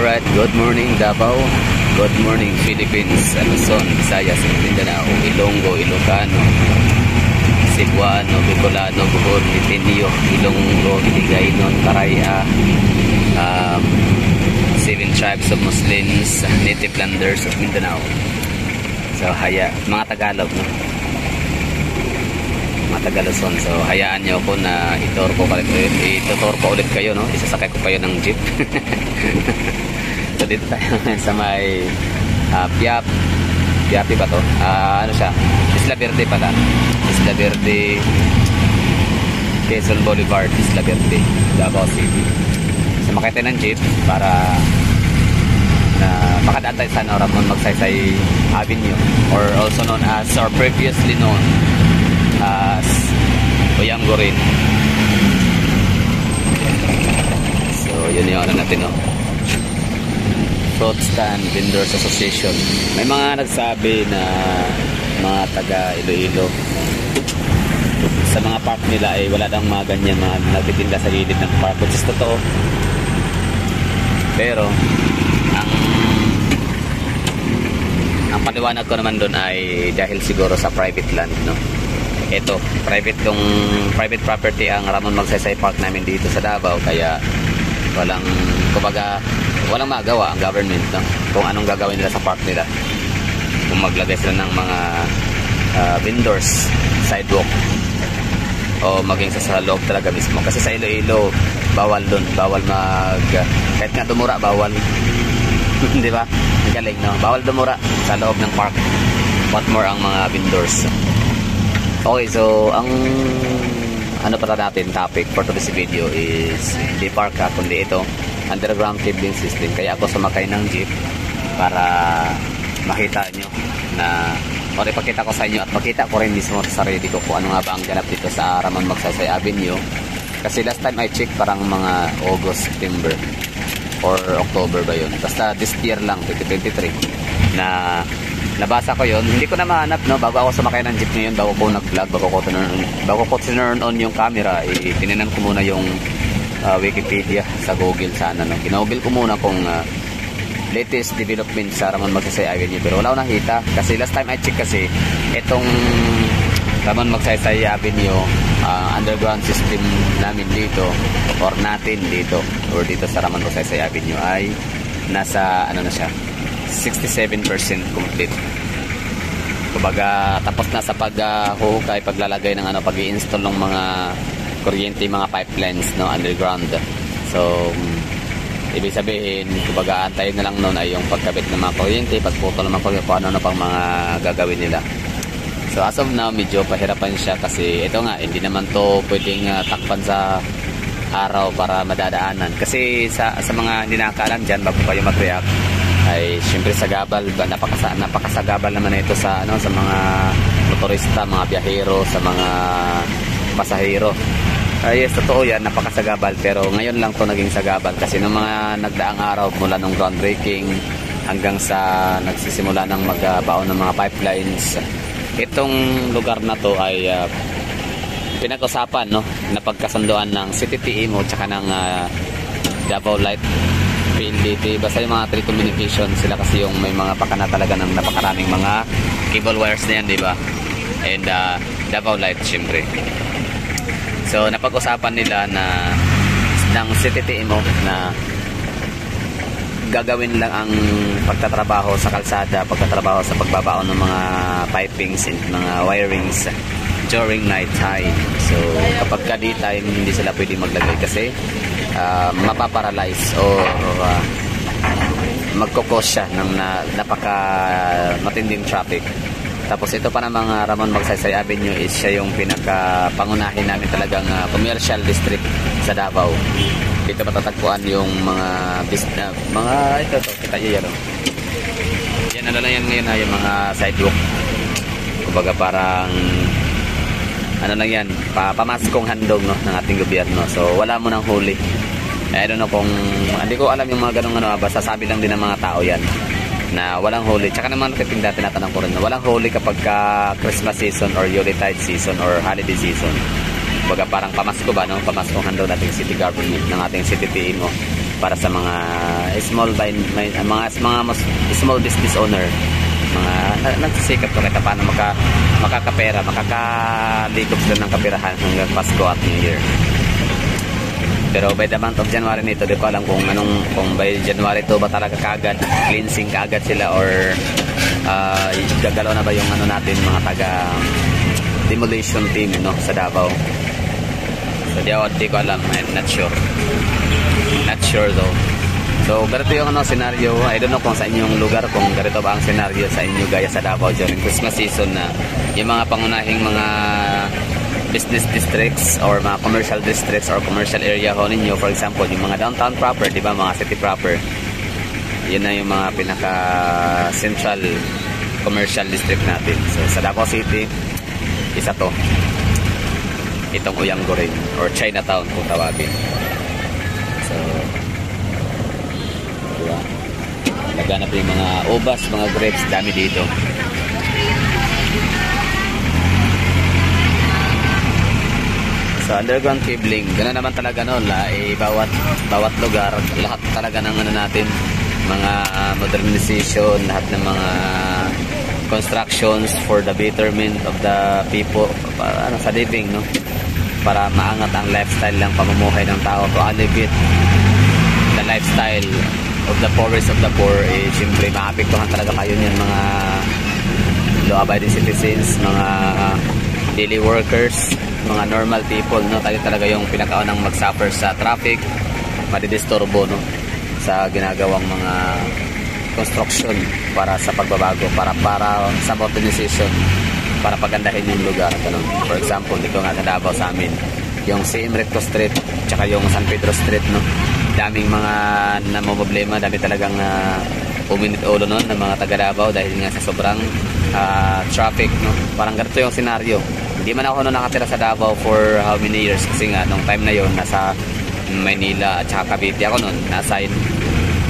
Alright, good morning Davao, good morning Philippines, Luzon, Visayas, Mindanao, Ilonggo, Ilocano, Cebuano, Bicolano, Bohol, Litinio, Ilonggo, Hiligaynon, Caraya, 7 tribes of Muslims, native landers of Mindanao. So mga Tagalog, no? Mga Tagaluzon. So hayaan nyo ako na itutur ko ulit kayo, no? Isasakay ko kayo ng jeep. So dito tayo sa may Piapi ba to? Ano siya? Isla Verde pala. Isla Verde, Quezon Boulevard, Isla Verde, Davao City. So makita ng jeep para na makadaan tayo sa Ramon Magsaysay Avenue, or also known as, or previously known as Oyanggo rin. So yun yung ano natin, no? Fruit Stand Vendors Association. May mga nagsabi na mga taga Iloilo sa mga park nila ay wala nang mga ganyan, mga nagtitinda sa gilid ng park, which is totoo. Pero ang paliwanag ko naman doon ay dahil siguro sa private land, no? Ito, private property ang Ramon Magsaysay Park namin dito sa Davao, kaya walang magawa ang government, no? Kung anong gagawin nila sa park nila. Kung maglagay sila ng mga vendors, sidewalk, o maging sa loob talaga mismo. Kasi sa Iloilo, bawal doon, kahit nga dumura, bawal. Di ba? Ang galing, no? Bawal dumura sa loob ng park. What more ang mga vendors. Okay, so ang ano pala natin topic for today's video is hindi park kundi ito, underground cabling system. Kaya ako sumakay ng jeep para makita nyo na, or ipakita ko sa inyo at makita ko rin mismo sa sarili ko kung ano nga ba ang ganap dito sa Ramon Magsaysay Avenue. Kasi last time I check parang mga August, September or October ba yun, basta this year lang, 2023, na nabasa ko yun. Hindi ko na mahanap, no? Bago ako sumakay ng jeep ngayon, bago ko nag-vlog, bago ko tinurn on yung camera, tininan ko muna yung Wikipedia sa Google sana, no? Kinoggle ko muna kung latest development sa Ramon Magsaysay Avenue, pero wala ko nakita. Kasi last time I check kasi itong Ramon Magsaysay Avenue, underground system namin dito, or natin dito, or dito sa Ramon Magsaysay Avenue ay nasa ano na siya, 67% complete. Kumbaga tapos na sa paghuhukay, paglalagay ng pag-i-install ng mga kuryente, mga pipelines, no, underground. So ibig sabihin, kumbaga antayin na lang noon ay yung pagkabit ng mga kuryente, pagputol ng mga kung ano pang mga gagawin nila. So as of now, medyo pahirapan siya kasi ito nga, hindi naman to pwedeng takpan sa araw para madadaanan. Kasi sa mga hindi nakakaalam dyan, bago kayo mag-react, ay syempre sagabal, napakasagabal naman ito sa sa mga motorista, mga biyahero, sa mga pasahero. Yes, totoo yan, napakasagabal, pero ngayon lang to naging sagabal kasi nung mga nagdaang araw mula nung groundbreaking hanggang sa nagsisimula ng magbaon ng mga pipelines, itong lugar na to ay pinag-usapan, no, na pagkasunduan ng CTTM o tsaka ng Davao Light PLDT, basta yung mga telecommunication sila, kasi yung may mga pakana talaga ng napakaraming mga cable wires na yan, di ba? And Davao Light syempre. So napag-usapan nila na ng CTTMO na gagawin lang ang pagtatrabaho sa kalsada, pagtatrabaho sa pagbabaon ng mga pipings and mga wirings during night time. So kapag ka daytime, hindi sila pwede maglagay kasi mapaparalyze or magkukos siya ng napaka matinding traffic. Tapos ito pa ng mga Ramon Magsaysay Avenue is siya yung pinaka-pangunahin namin talagang commercial district sa Davao. Dito matatagpuan yung mga ito kita nyo yan, yan ano lang yan ngayon, yung mga sidewalk. Kumbaga parang ano lang yan, pamaskong handog, no, ng ating gobyerno. So wala mo nang huli. I don't know kung, hindi ko alam yung mga ganong basta sabi lang din ng mga tao yan na walang huli. Tsaka naman nagtitinda, tinatanong ko rin na walang huli kapag Christmas season or Yuletide season or holiday season. Baga parang pamasko ba, no? Pamaskong handog nating city government, ng ating city TMO para sa mga small business owner, mga nagsisikap ko kahit paano makakapera, makakalikop sila ng kapirahan hanggang Pasko at New Year. Pero by the month of January nito, di ko alam kung by January to ba talaga kagad, cleansing kagad sila, or gagalaw na ba yung natin, mga taga demolition team sa Davao. So di ko alam, I'm not sure though. So ganito yung scenario. I don't know kung sa inyong lugar kung ganito ba ang scenario sa inyo gaya sa Davao during Christmas season, na yung mga pangunahing mga business districts or mga commercial districts or commercial area ho ninyo. For example, yung mga downtown proper, di ba, mga city proper, yun na yung mga pinaka central commercial district natin. So sa Davao City, isa to, itong Uyanggorin or Chinatown kung tawagin. So diba, naganap yung mga ubas, mga grapes, dami dito. So underground cabling, gano'n naman talaga noon, bawat lugar, lahat talaga ng natin, mga modernization, lahat ng mga constructions for the betterment of the people, sa living, para maangat ang lifestyle ng pamumuhay ng tao, to elevate the lifestyle of the poorest of the poor. Siyempre maapektuhan talaga kayo niyan, mga law-abiding citizens, mga daily workers, mga normal people, tayo talaga yung pinakaunang mag-suffer sa traffic, madidisturbo sa ginagawang mga construction para sa pagbabago, para sa modernization, para pagandahin yung lugar, For example, dito nga sa Davao sa amin, yung CM Recto Street tsaka yung San Pedro Street, daming mga namomblema, dami talagang uminit ulo ng mga taga Davao dahil nga sa sobrang traffic, Parang ganito yung senaryo. Hindi man ako nakatira sa Davao for how many years, kasi nga nung time na yon nasa Maynila at saka Cavite ako noon, nasa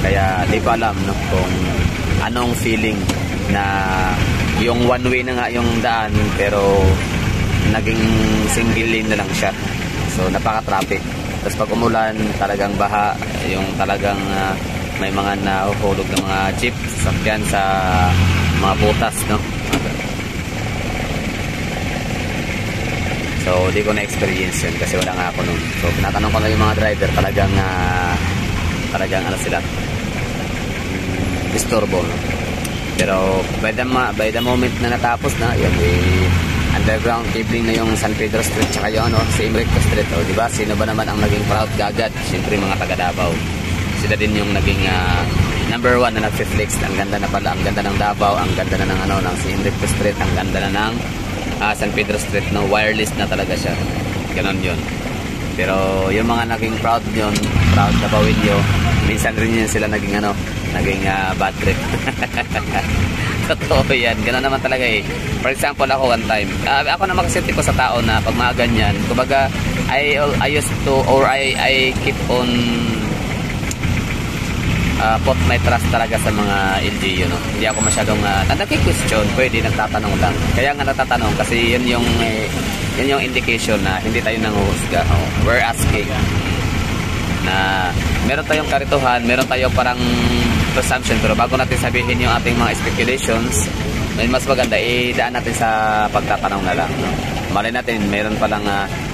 kaya di ko alam kung anong feeling na yung one way na nga yung daan, pero naging single lane na lang siya. So napaka-traffic. Tapos pag umulan, talagang baha, yung talagang may mga nahuhulog ng mga jeep, sasakyan sa mga butas, So di ko na-experience yun kasi wala nga ako nun. So pinatanong ko lang yung mga driver, talagang sila, disturbo, Pero by the moment na natapos na yun, underground cabling na yung San Pedro Street tsaka yung CM Recto Street, diba, sino ba naman ang naging proud kagad? Siyempre mga taga Davao. Sila din yung naging number one na nag-flex. Ang ganda na pala, ang ganda ng Davao, ang ganda na ng CM Recto Street, ang ganda na ng San Pedro Street, wireless na talaga siya. Ganon yun. Pero yung mga naging proud yun, proud na bawin nyo, minsan rin yun sila naging bad trip. Totoo yan, gano'n naman talaga For example, ako one time, ako naman kasi tipo sa tao na pag mga ganyan, kumbaga I used to, or I keep on put my trust talaga sa mga LGU, Hindi ako masyadong nagki-question, pwede nagtatanong lang. Kaya nga nagtatanong kasi yun yung indication na hindi tayo nanguhusga. We're asking na meron tayong karituhan, meron tayong parang presumption, pero bago natin sabihin yung ating mga speculations, mas maganda idaan natin sa pagtatanong na lang. Malay natin, meron palang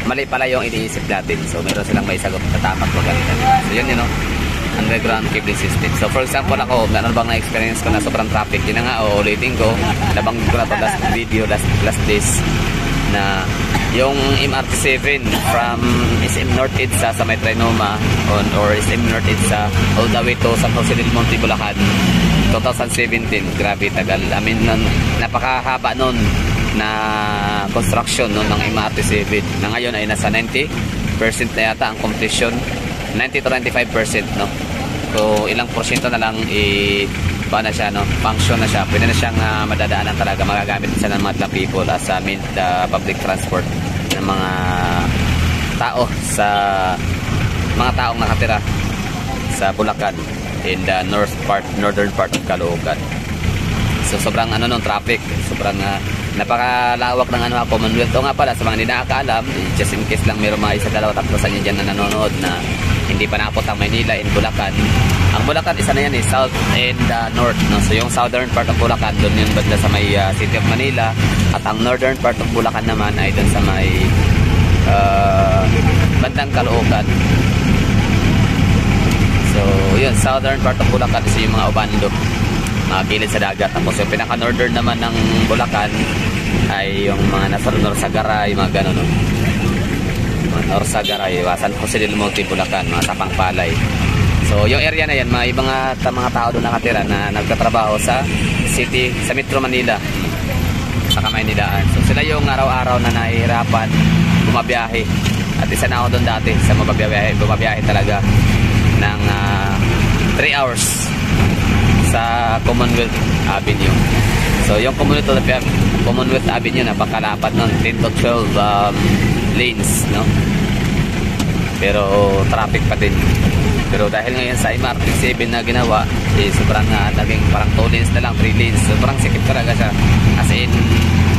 mali pala yung iniisip natin. So meron silang may sagot na tama at maganda. So yun underground cabling system. So for example, ako, ano bang na-experience ko na sobrang traffic, yun na nga, ulitin ko, nabanggit ko na ito last video, last days, na yung MRT7 from SM North EDSA sa may Trinoma or SM North EDSA all the way to San Jose del Monte, Bulacan, 2017, grabe tagal. I mean, napakahaba nun na construction nun ng MRT7, na ngayon ay nasa 90% na yata ang completion, 90 to 95%, So ilang porsyento na lang function na siya, pwede na siyang madadaanan talaga, magagamit siya ng mga people as public transport ng mga tao, sa mga taong nakatira sa Bulacan in the northern part of Caloocan. So sobrang traffic, sobrang napakalawak ng Commonwealth. O nga pala, sa mga hindi nakakaalam, just in case lang mayroong mga isa, dalawa, tatlo sa inyo dyan na nanonood na hindi pa naabot ang Maynila and Bulacan. Ang Bulacan, isa na yan south and north, no? So yung southern part of Bulacan, doon yun banda sa may city of Manila, at ang northern part of Bulacan naman ay doon sa may bandang Caloocan. So yun, southern part of Bulacan is yung mga Obando, mga gilid sa dagat. Tapos yung pinaka-northern naman ng Bulacan ay yung mga nasa Norsagaray, mga gano'n, no? Norsagaray, San Jose del Monte, Bulacan, mga Tapang Palay. So yung area na yan, may mga tao doon nakatira na nagtatrabaho sa city, sa Metro Manila, sa Kamaynilaan. So sila yung araw-araw na nahihirapan bumabiyahe. At isa na ako doon dati sa bumabiyahe talaga ng 3 hours sa Commonwealth Avenue. So yung Commonwealth Avenue, napakalapat nun, 10 to 12 lanes, no? Pero traffic pa din. Pero dahil ngayon sa MRT 7 na ginawa, sobrang naging parang 2 lanes na lang, 3 lanes. Sobrang sikip talaga siya. As in,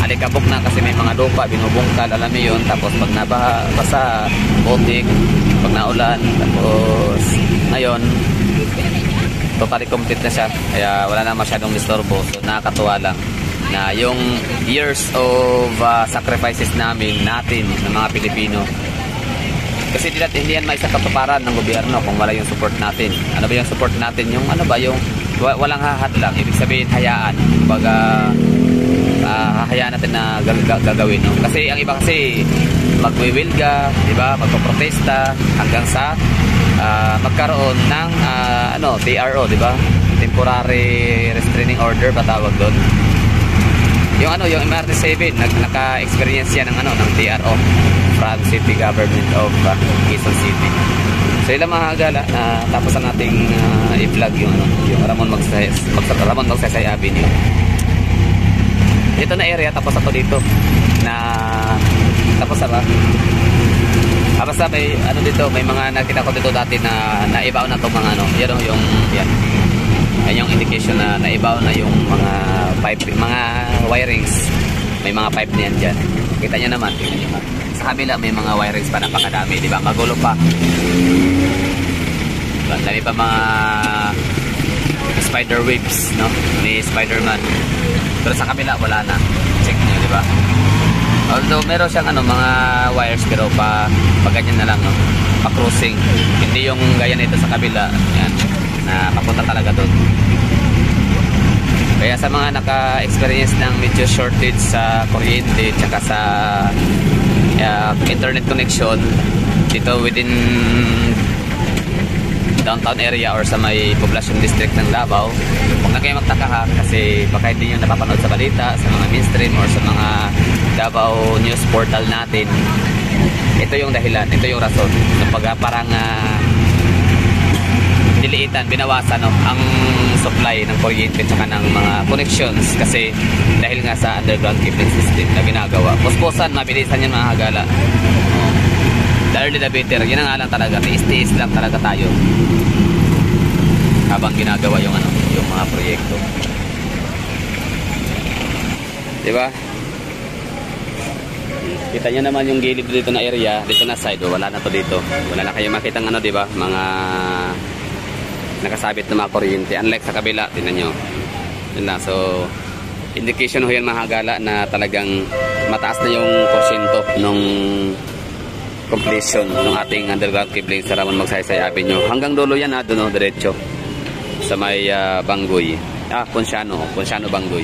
alikabok na kasi may mga lupa, binubungkal, alam mo yun. Tapos pag nabasa, botik, pag naulan, tapos ngayon, totally complete na siya. Kaya wala na masyadong disturbo. So nakakatuwa lang na yung years of sacrifices natin, ng mga Pilipino. Kasi hindi yan maisang katuparan ng gobyerno kung wala yung support natin. Ano ba yung support natin? Yung ano ba, yung walang hahat lang. Ibig sabihin, hayaan. Baga, hayaan natin na gagawin. No? Kasi ang iba kasi, magwiwilga, diba? Magpaprotesta, hanggang sa magkaroon ng TRO, diba? Temporary Restraining Order, patawag doon. Yung MRT 7, naka-experience yan ng TRO from City Government of Quezon City. So ilang mga gala na tapos na nating i-vlog yung Ramon Magsaysay Avenue. Ito na area, tapos ako dito na tapos na ba? Basta may dito, may mga nakita ko dito dati na naibaw na itong mga yan. Yan yung indication na naibaw na yung mga pipe, mga wirings. May mga pipe na yan dyan. Kita nyo naman, tingnan nyo. Sa kabila may mga wirings pa, napakadami, di ba? Magulo pa. Diba? Dami pa mga spider webs, no? Ni Spider-Man. Pero sa kabila wala na. Check nyo, di ba? Although meron siyang mga wires, pero pa ganyan na lang, no? Pa-crossing. Hindi yung gaya nito sa kabila. Yan. Na papunta talaga doon. Kaya sa mga naka-experience ng medyo shortage sa kuryente tsaka sa internet connection dito within downtown area or sa may population district ng Davao, huwag na kayo magtaka ha, kasi baka hindi nyo napapanood sa balita, sa mga mainstream or sa mga Davao news portal natin. Ito yung dahilan, ito yung rason. Kapag parang diliitan, binawasan ang supply ng kuryente at ng mga connections kasi dahil nga sa underground cabling system na ginagawa. Puspusan, mabilisan yan mga hagala. The early the better. Yan ang alang talaga. Tiis-tiis lang talaga tayo habang ginagawa yung mga proyekto. Diba? Kita nyo naman yung gilid dito na area, dito na side. Wala na to dito. Wala na kayo makita ng diba? Mga nakasabit na mga kuryente. Unlike sa kabila, tingnan nyo. Yun lang. So, indication ho yan mga hagala na talagang mataas na yung porsyento nung completion ng ating underground cabling sa Ramon Magsaysay Avenue. Hanggang dulo yan doon diretso sa may Banggoy. Ponciano Banggoy.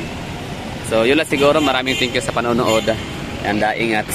So, yun lang siguro. Maraming thank you sa panonood. And ingat.